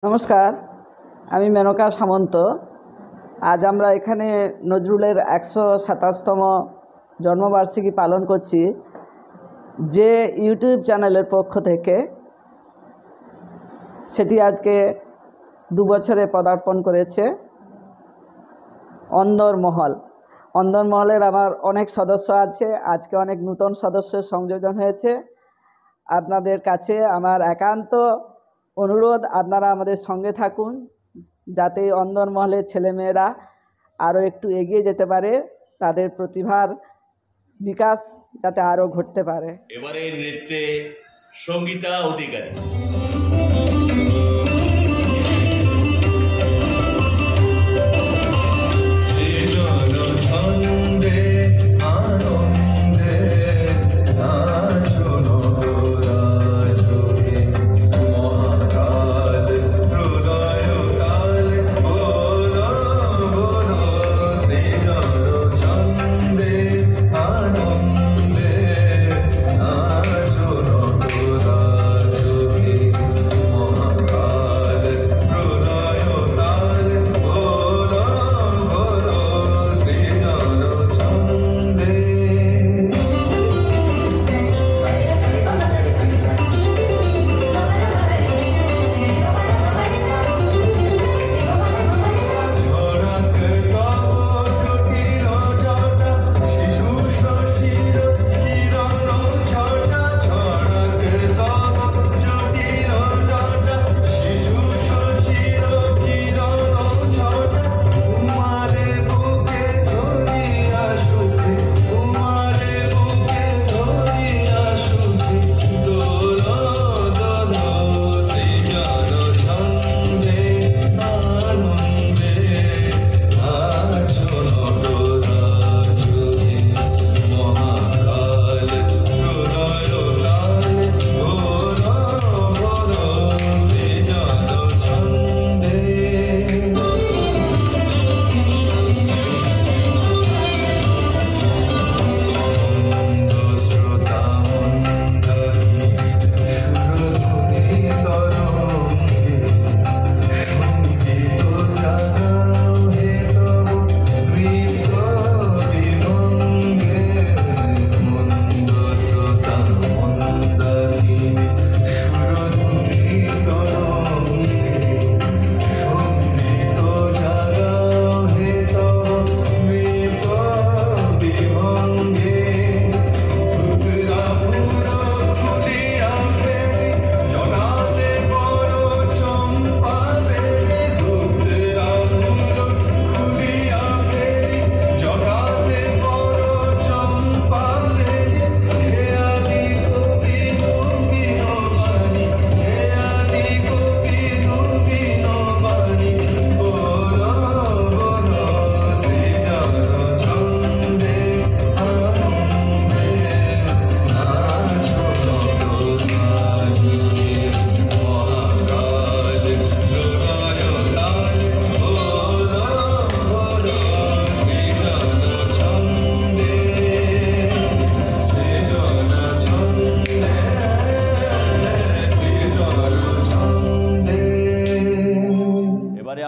নমস্কার, আমি মেনকা সামন্ত। আজ আমরা এখানে নজরুলের ১২৭তম জন্মবার্ষিকী পালন করছি যে ইউটিউব চ্যানেলের পক্ষ থেকে। সেটি আজকে ২ বছরে পদার্পণ করেছে। অন্দরমহল অন্দরমহলের আমার অনেক সদস্য আছে, আজকে অনেক নূতন সদস্যের সংযোজন হয়েছে। আপনাদের কাছে আমার একান্ত অনুরোধ, আপনারা আমাদের সঙ্গে থাকুন, যাতে অন্দরমহলের ছেলেমেয়েরা আরও একটু এগিয়ে যেতে পারে, তাদের প্রতিভার বিকাশ যাতে আরও ঘটতে পারে। এবারে নৃত্যে সঙ্গীতা অধিকারী।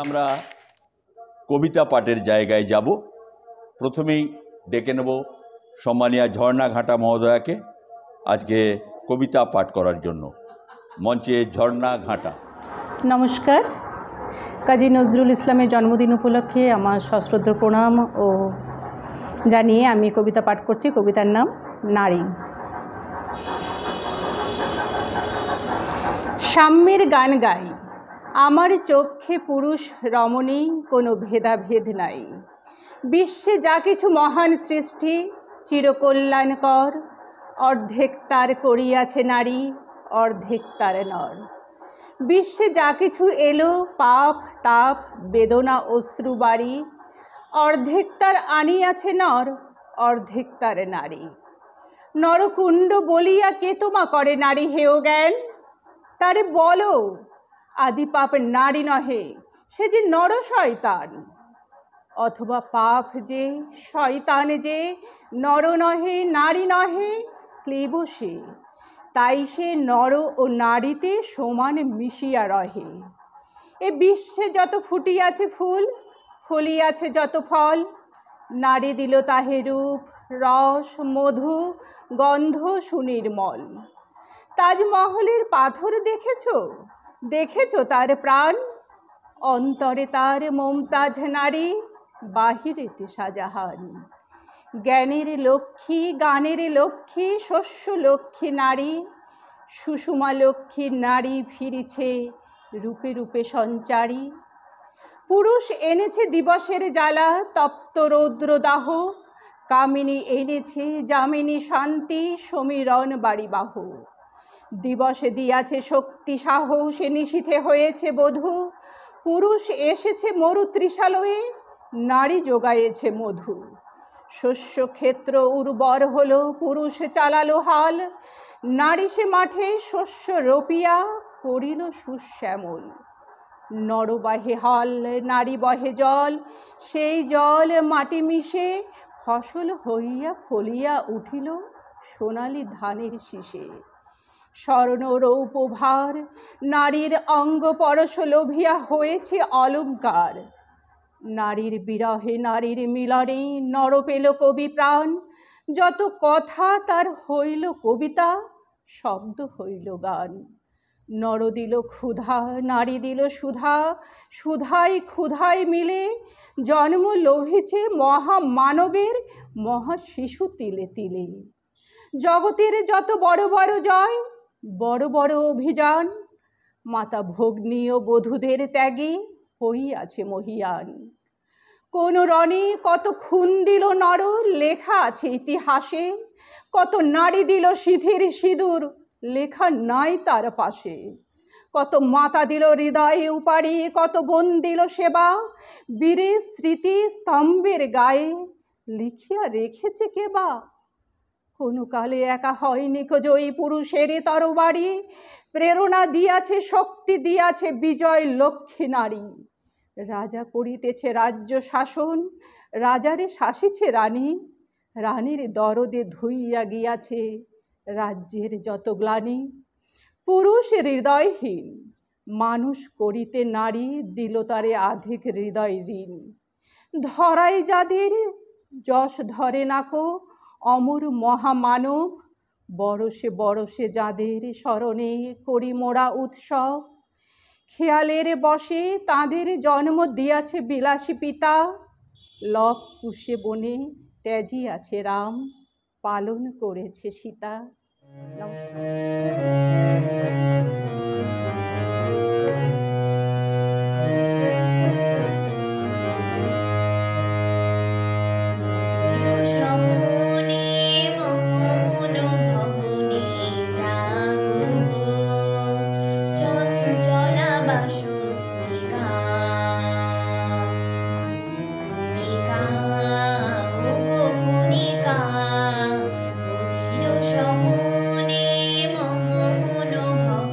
আমরা কবিতা পাঠের জায়গায় যাব। প্রথমেই ডেকে নেব সম্মানীয়া ঝর্ণা ঘাটা মহোদয়াকে আজকে কবিতা পাঠ করার জন্য। মঞ্চে ঝর্ণা ঘাটা। নমস্কার। কাজী নজরুল ইসলামের জন্মদিন উপলক্ষে আমার সশ্রদ্ধ প্রণাম ও জানিয়ে আমি কবিতা পাঠ করছি। কবিতার নাম নারী। সাম্যের গান গাই, আমার চক্ষে পুরুষ রমণী কোনো ভেদাভেদ নাই। বিশ্বে যা কিছু মহান সৃষ্টি চিরকল্যাণকর, অর্ধেক তার করিয়াছে নারী, অর্ধেক তার নর। বিশ্বে যা কিছু এলো পাপ তাপ বেদনা অশ্রু বাড়ি, অর্ধেক তার আনিয়াছে নর, অর্ধেক তার নারী। নরকুণ্ড বলিয়া কে তোমা করে নারী হেয় জ্ঞান? তারে বলো আদি পাপ নারী নহে, সে যে নর শয়তান। অথবা পাপ যে শয়তান যে নর নহে নারী নহে, ক্লেব সে, তাই সে নর ও নারীতে সমান মিশিয়া রহে। এ বিশ্বে যত ফুটিয়াছে ফুল, ফলিয়াছে যত ফল, নারী দিল তাহে রূপ, রস, মধু, গন্ধ সুনির্মল। তাজমহলের পাথর দেখেছো, দেখেছো তার প্রাণ, অন্তরে তার মমতাজ নারী, বাহিরেতে শাহজাহান। জ্ঞানের লক্ষ্মী, গানের লক্ষ্মী, শস্য লক্ষ্মী নারী, সুষমা লক্ষ্মী নারী ফিরেছে রূপে রূপে সঞ্চারী। পুরুষ এনেছে দিবসের জ্বালা, তপ্ত রৌদ্রদাহ, কামিনী এনেছে যামিনী শান্তি, সমীরণ বাড়িবাহ। দিবসে দিয়াছে শক্তি সাহস, নিশীথে হয়েছে বধূ, পুরুষ এসেছে মরু ত্রিশালয়ে, নারী যোগায়েছে মধু। শস্য ক্ষেত্র উর্বর হলো, পুরুষ চালালো হাল, নারী সে মাঠে শস্য রোপিয়া করিল সুশ্যামল। নর বাহে হল, নারী বহে জল, সেই জল মাটি মিশে ফসল হইয়া ফলিয়া উঠিল সোনালি ধানের শীষে। স্বর্ণ রৌপ ভার, নারীর অঙ্গ পরশ লোভিয়া হয়েছে অলঙ্কার। নারীর বিরহে নারীর মিলনে নর পেল কবি প্রাণ, যত কথা তার হইল কবিতা, শব্দ হইল গান। নর দিল ক্ষুধা, নারী দিল সুধা, সুধাই ক্ষুধায় মিলে জন্ম লোভিছে মহামানবের মহা শিশু তিলে তিলে। জগতের যত বড় বড় জয়, বড় বড় অভিযান, মাতা ভগ্নী ও বধূদের ত্যাগে হইয়াছে মহীয়ান। কোন রণে কত খুন দিল নর, লেখা আছে ইতিহাসে, কত নারী দিল সিঁথির সিঁদুর, লেখা নাই তার পাশে। কত মাতা দিল হৃদয়ে উপারি, কত বোন দিল সেবা, বীরের স্মৃতি স্তম্ভের গায়ে লিখিয়া রেখেছে কেবা। কোনো কালে একা হয়নি জয়ী পুরুষের তরবারি, প্রেরণা দিয়াছে শক্তি দিয়াছে বিজয় লক্ষ্মী নারী। রাজা করিতেছে রাজ্য শাসন, রাজারে শাসিছে রানী, রানীর দরদে ধুইয়া গিয়াছে রাজ্যের যত গ্লানি। পুরুষ হৃদয়হীন মানুষ করিতে নারী দিল তারে আধিক হৃদয় ঋণ। ধরাই যাদের যশ ধরে নাকো অমর মহামানব, বরসে বরসে যাদের স্মরণে করি মোরা উৎসব। খেয়ালের বসে তাদের জন্ম দিয়াছে বিলাসী পিতা, লব কুশে বনে ত্যাজিয়াছে রাম, পালন করেছে সীতা। সমনে মম মন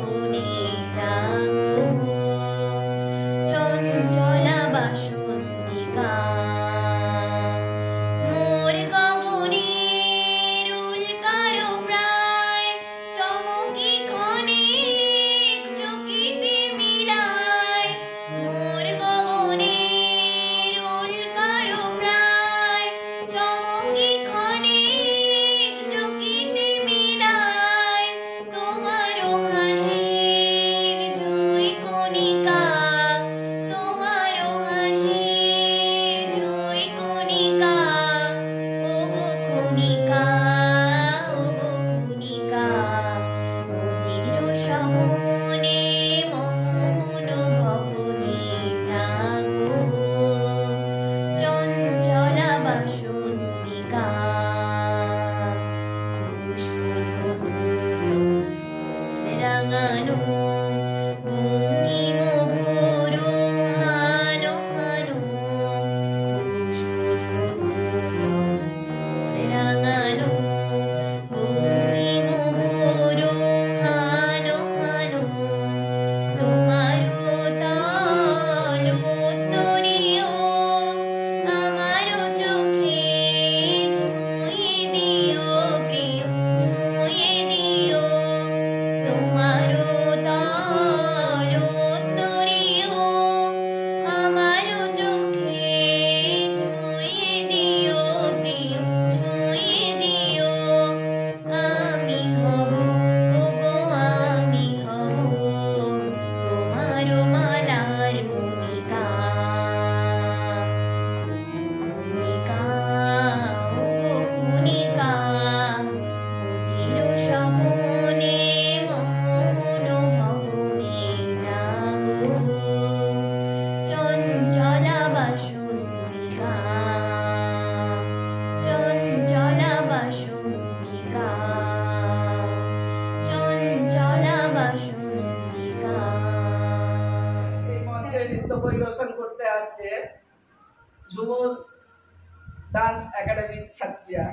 মঞ্চে নৃত্য পরিবেশন করতে আসছে ঝুমুর ডান্স একাডেমির ছাত্রীরা।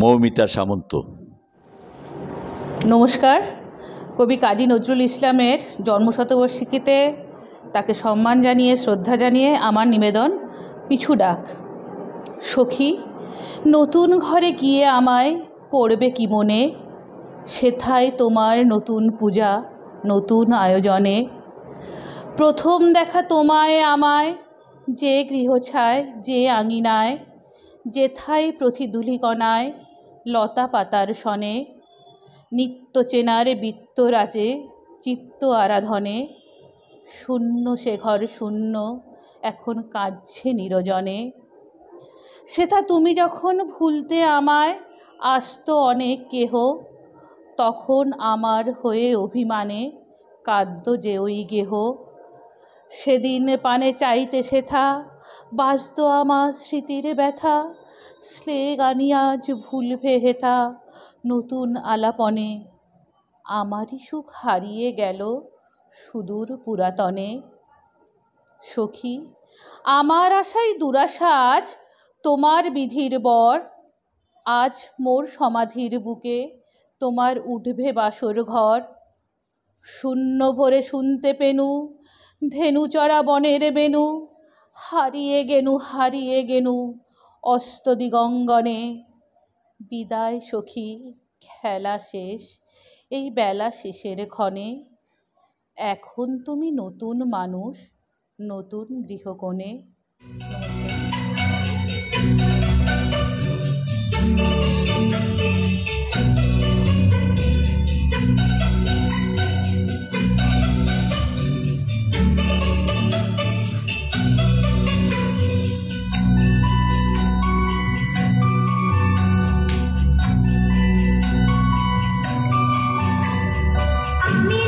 মৌমিতা সামন্ত। নমস্কার। কবি কাজী নজরুল ইসলামের জন্মশতবার্ষিকীতে তাকে সম্মান জানিয়ে শ্রদ্ধা জানিয়ে আমার নিবেদন পিছু ডাক। সখী নতুন ঘরে গিয়ে আমায় পড়বে কি মনে, সেথায় তোমার নতুন পূজা নতুন আয়োজনে। প্রথম দেখা তোমায় আমায় যে গৃহছায় যে আঙিনায়, যেথায় প্রতিধূলিকণায় লতা পাতার সনে। নিত্য চেনার বৃত্তরাজে চিত্ত আরাধনে, শূন্য সে ঘর শূন্য এখন কাঁদছে নিরজনে। সেথা তুমি যখন ভুলতে আমায় আসতো অনেক কেহ, তখন আমার হয়ে অভিমানে কাঁদ্য যে ওই গেহ। সেদিন পানে চাইতে সেথা বাজত আমার স্মৃতির ব্যথা, স্লেগ আনি আজ ভুলবে হেথা নতুন আলাপনে। আমারই সুখ হারিয়ে গেল সুদূর পুরাতনে। সখী, আমার আশাই দুরাশা আজ তোমার বিধির বর, আজ মোর সমাধির বুকে তোমার উঠবে বাসর ঘর। শূন্য ভরে শুনতে পেনু ধেনু চড়া বনের বেনু, হারিয়ে গেনু অস্ত দিগঙ্গনে। বিদায় সখী, খেলা শেষ এই বেলা শেষের ক্ষণে, এখন তুমি নতুন মানুষ নতুন গৃহকোণে। আমি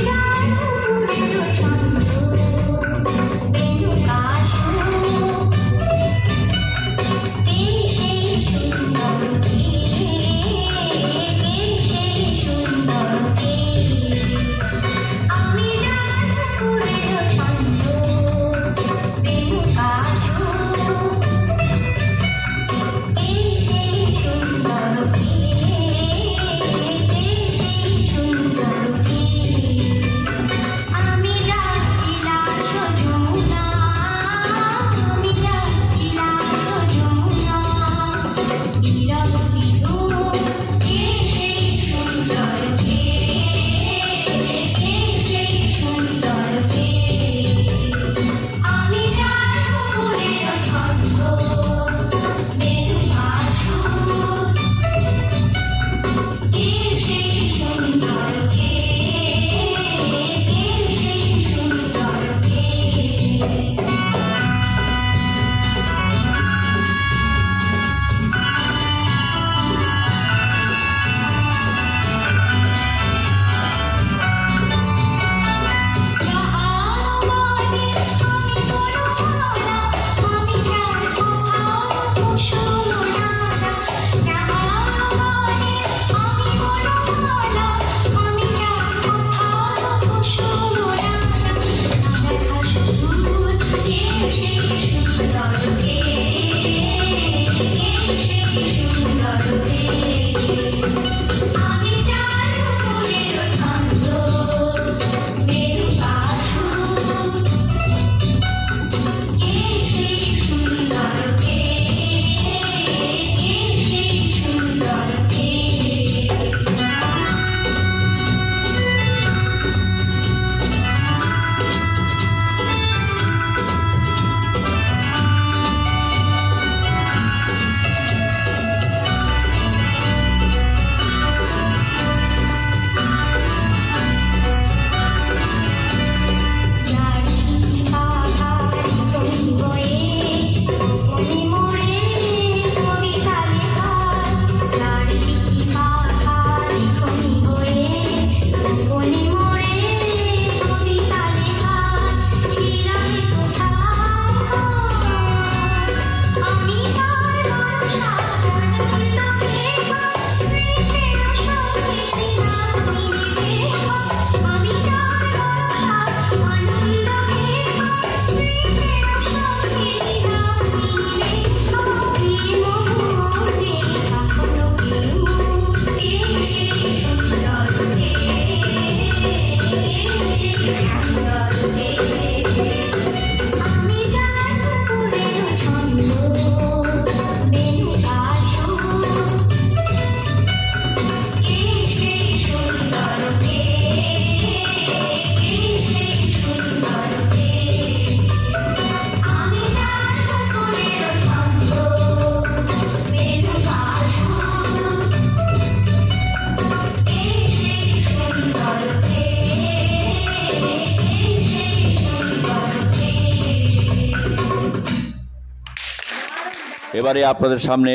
এবারে আপনাদের সামনে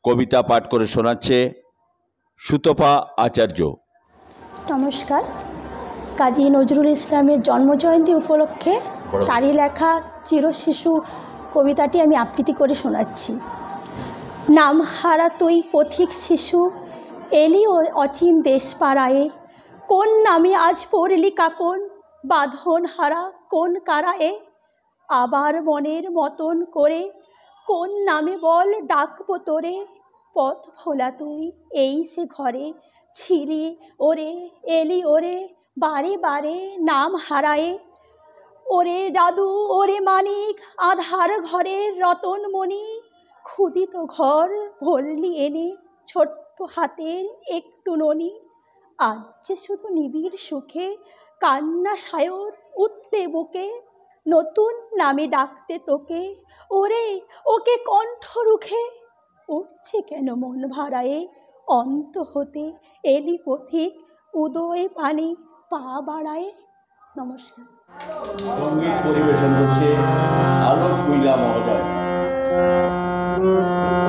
কবিতা পাঠ করে শোনাচ্ছে সুতপা আচার্য। নমস্কার। কাজী নজরুল ইসলামের জন্মজয়ন্তী উপলক্ষে তারই লেখা চিরশিশু কবিতাটি আমি আবৃত্তি করে শোনাচ্ছি। নাম হারা তুই পথিক শিশু, এলি অচিন দেশ পাড়ায়ে, কোন নামে আজ পড়লি কাকন, বাঁধন হারা কোন কারায়ে, আবার মনের মতন করে কোন নামে বল ডাকবো তোরে, পথ ভোলা তুই এই সে ঘরে, ছিলি ওরে এলি ওরে বারে বারে নাম হারায়ে, ওরে জাদু ওরে মানিক আধার ঘরের রতনমণি, ক্ষুদিত ঘর ভরলি এনে ছোট্ট হাতের একটু ননি, আজ যে শুধু নিবিড় সুখে কান্না সায়র উঠতে বুকে, নতুন নামে ডাকতে তোকে ওরে ওকে কণ্ঠ রুখে, উঠছে কেন মন ভাড়ায়ে, অন্ত হতে এলি পথিক উদয় পানে পা বাড়ায়ে। নমস্কার। সঙ্গীত পরিবেশন করছে আলোক কুইলা মহোদয়।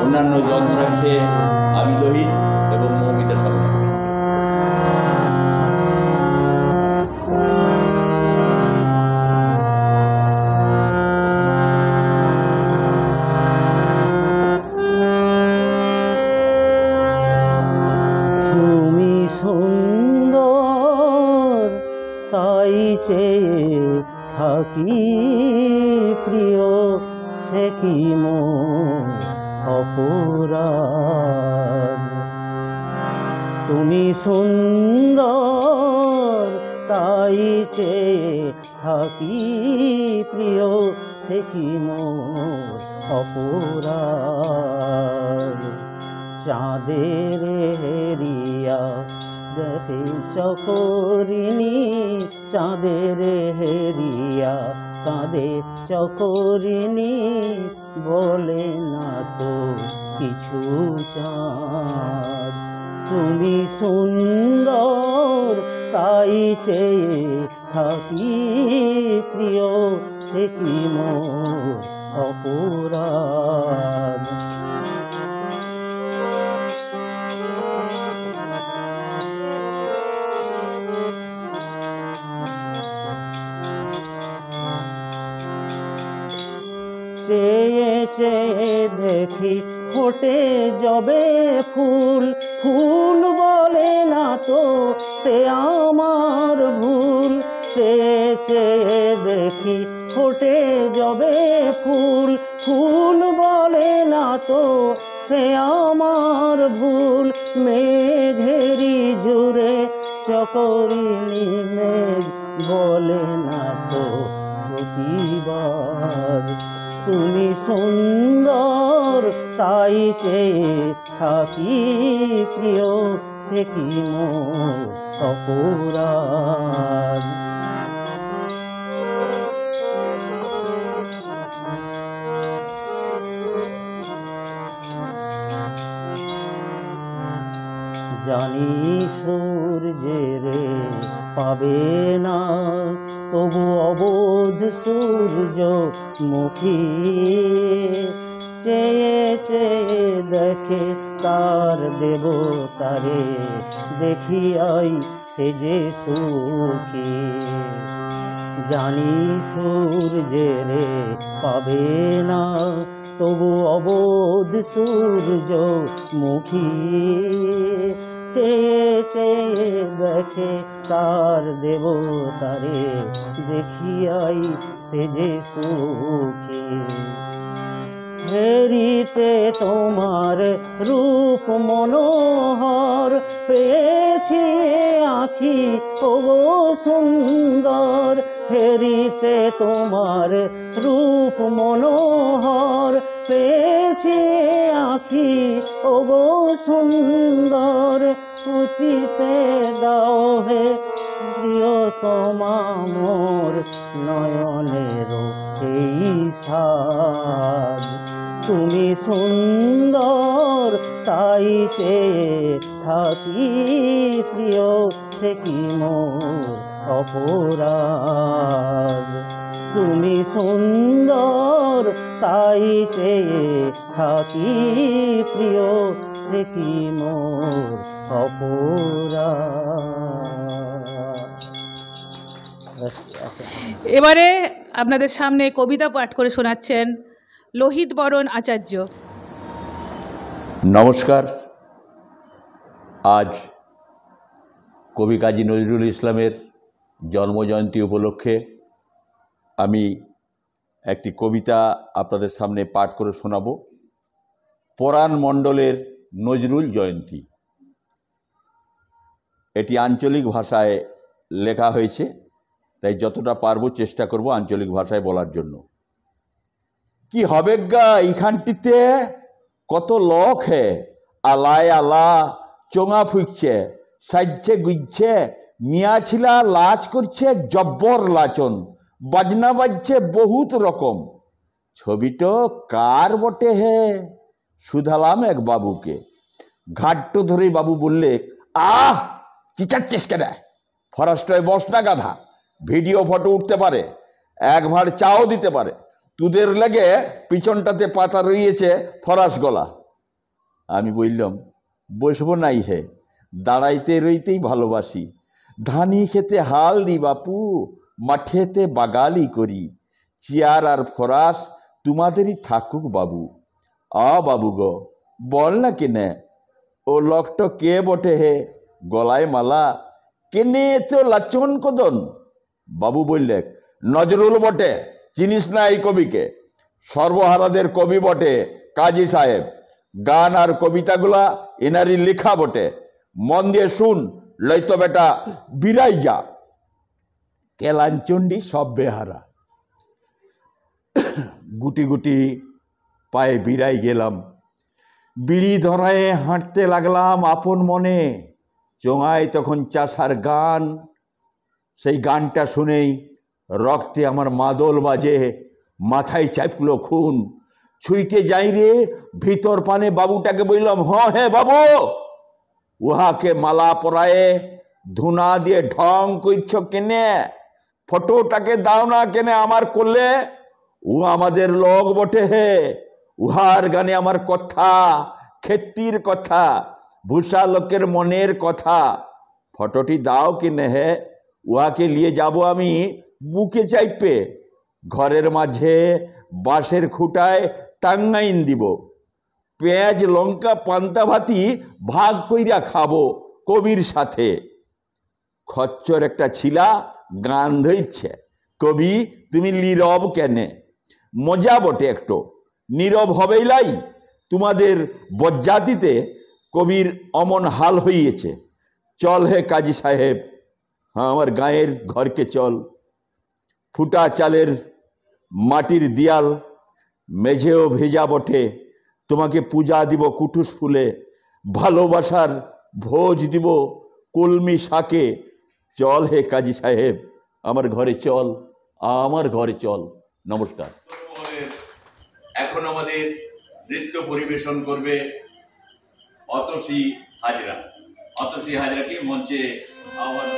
অন্যান্য যন্ত্র আছে আমি লোহিত এবং মৌমিতা সরকার। তুমি সুন্দর তাই চেয়ে থাকি প্রিয়, সে কি মোর অপরাধ। তুমি সুন্দর তাই চেয়ে থাকি প্রিয়, সে কি মোর অপরাধ। চাঁদের হেরিয়া দেখে চকরিনী, চাঁদের হেরিয়া কাঁদে চকরিনী, বলে না তো কিছু চাঁদ। তুমি সুন্দর তাই চেয়ে থাকি প্রিয়, সে কি মোর অপরাধ। চেয়ে চেয়ে দেখি ফোটে যবে ফুল, ফুল বলে না তো সে আমার ভুল। চেয়ে চেয়ে দেখি ফোটে যবে ফুল, ফুল বলে না তো সে আমার ভুল। মেঘেরি জুড়ে চকরিনী মেঘ বলে না তো প্রতিবার। তুমি সুন্দর তাই চেয়ে থাকি প্রিয়, সে কি মোর অপরাধ। জানি সূর্যের পাবে না তবু অবোধ সূর্য মুখী, চেয়ে চেয়ে দেখে তার দেবতারে, দেখিয়াই সে যে সুখী। জানি সূর্যের পাবে না তবু অবোধ সূর্য মুখী, চেয়ে চেয়ে দেখে তার দেবতারে, দেখিয়াই সে যে সুখী। হেরিতে তোমার রূপ মনোহর, পেয়েছি আঁখি ওগো সুন্দর। হেরিতে তোমার রূপ মনোহর, পেয়েছি আঁখি ওগো সুন্দর। পুঁতিতে দাও হে প্রিয়তমা মোর নয়নের এই সাদ। তুমি সুন্দর তাই চেয়ে থাকি প্রিয়, সে কি মোর অপরাধ। তুমি সুন্দর তাই চেয়ে থাকি প্রিয়, সে কি মোর অপরাধ। এবারে আপনাদের সামনে কবিতা পাঠ করে শোনাচ্ছেন লোহিত বরণ আচার্য। নমস্কার। আজ কবি কাজী নজরুল ইসলামের জন্মজয়ন্তী উপলক্ষে আমি একটি কবিতা আপনাদের সামনে পাঠ করে শোনাব। পরাণ মণ্ডলের নজরুল জয়ন্তী। এটি আঞ্চলিক ভাষায় লেখা হয়েছে, তাই যতটা পারবো চেষ্টা করব আঞ্চলিক ভাষায় বলার জন্য। কি হবে গা এইখানটিতে, কত লোক হে, আলায় আলা চোঙা ফুঁকছে, সাজছে গুজছে, মিয়া ছিলা লাচ করছে জব্বর লাচন, বাজনা বাজছে বহুত রকম। ছবিটো কার বটে হে, শুধালাম এক বাবুকে। ঘাট্ট ধরে বাবু বললে, আহ চিচাচ্ছিস কেন, ফরাস্ট্রয় বস না গাধা, ভিডিও ফটো উঠতে পারে, এক ভাঁড় চাও দিতে পারে, তোদের লেগে পিছনটাতে পাতা রইয়েছে ফরাস গলা। আমি বললাম, বসবো নাই হে, দাঁড়াইতে রইতেই ভালোবাসি, ধানি খেতে হাল দি বাপু, মাঠেতে বাগালি করি, চেয়ার আর ফরাস তোমাদেরই থাকুক বাবু। বাবু গো বল না কেনে, ও লোকটা কে বটে হে, গলায় মালা, কেনে তো লাচন কদন। বাবু বললে, নজরুল বটে, চিনিস না এই কবিকে, সর্বহারাদের কবি বটে কাজী সাহেব, গান আর কবিতাগুলা এনারই লেখা বটে, মন দিয়ে শুন, লইতো বেটা বিরাই যা। কেলাঞ্চন্ডি সব বেহারা। গুটি গুটি পায়ে বিরাই গেলাম, বিড়ি ধরায় হাঁটতে লাগলাম আপন মনে। চোঙায় তখন চাষার গান, সেই গানটা শুনেই রক্তে আমার মাদল বাজে, মাথায় চাপলো খুন। ছুইতে যাই রে ভিতর পানে, বাবুটাকে বললাম, হে বাবু, উহাকে মালা পরায়ে ধুনা দিয়ে ঢং করছ কেনে, ফটোটাকে দাও না কেনে আমার করলে, ও আমাদের লোক বটে হে, উহার গানে আমার কথা, খেতির কথা, ভূষা লোকের মনের কথা, ফটোটি দাও কিনে হে, উহাকে নিয়ে যাব আমি বুকে চাইপে, ঘরের মাঝে বাঁশের খুঁটায় টাঙ্গাইন দিব, পেঁয়াজ লঙ্কা পান্তা ভাতি ভাগ কইরা খাবো কবির সাথে। খচ্চর একটা ছিলা গান ধরছে, কবি তুমি নীরব কেনে, মজা বটে একটু, নীরব হবেই লাই, তোমাদের বজ্জাতিতে কবির অমন হাল হইয়েছে। চল হে কাজী সাহেব, আমার গায়ের ঘরকে চল, ফুটা চালের মাটির দিয়াল, মেঝেও ভেজা বটে, তোমাকে পূজা দিব কুটুস ফুলে, ভালোবাসার ভোজ দিব কলমি শাকে। চল হে কাজী সাহেব, আমার ঘরে চল, আমার ঘরে চল। নমস্কার। এখন আমাদের নৃত্য পরিবেশন করবে অতসী হাজরা। অতসী হাজরাকে মঞ্চে আহ্বান।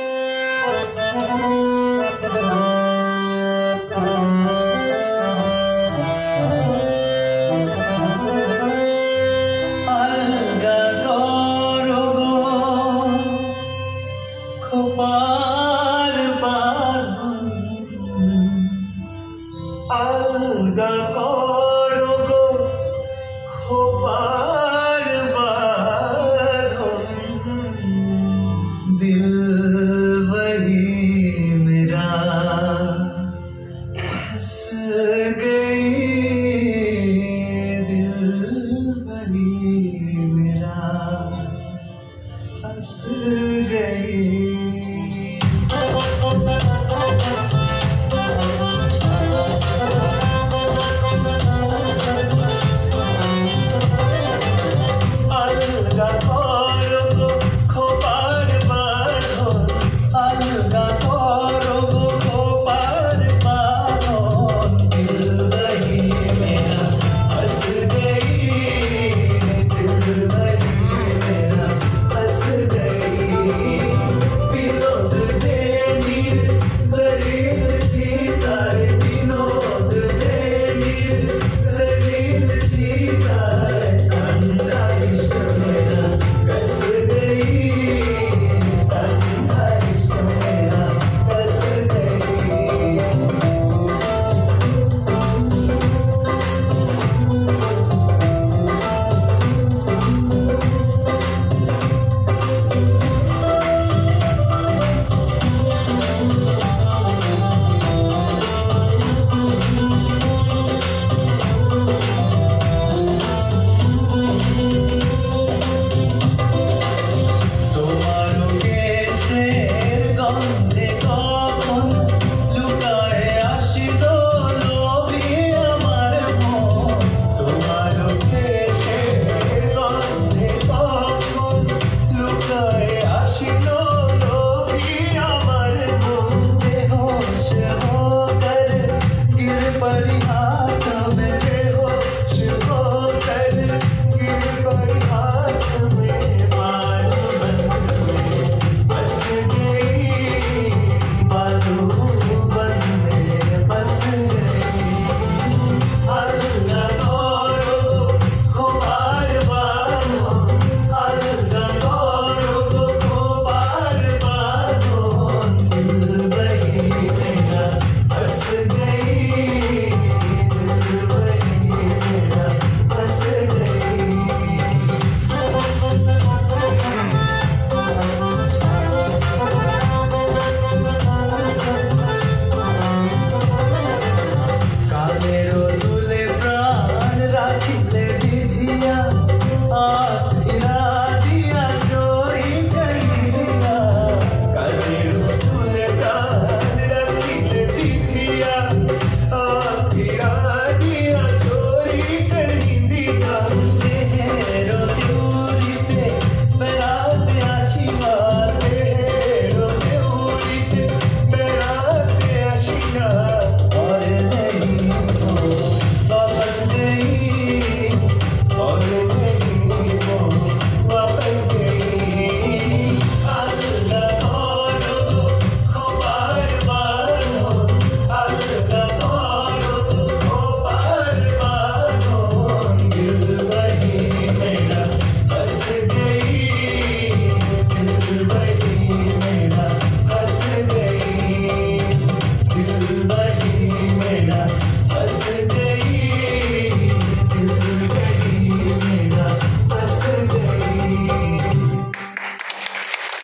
গন্ধে কখন লুকায় আসলো লোভী আমার মন তোমার কেশের গন্ধে কখন লুকায় আসলো লোভী আমার মন বেहोश होकर गिर पड़ी हाथ में बेहोश होकर गिर पड़ी हाथ में बाजू बंद में बस गई बाजू बंद में बस गई अलगा दौड़ो खुमार बानो अलगा दौड़ो खुमार बानो दिल वही मेरा बस गई दिल वही मेरा बस गई कालेरो तुले प्राण राखिले विधिया आखिरा दिया जोई कहिया कालेरो तुले प्राण राखिले विधिया आखिरा दिया जोई कहिया तेरो दूरीते बेराते आशिवा तेरो दूरीते बेराते आशिवा और नहीं वो वापस गई और नहीं वो वापस गई अलगा दौड़ो खुमार बानो अलगा दौड़ो खुमार बानो दिल वही मेरा बस गई दिल वही मेरा बस गई दिल वही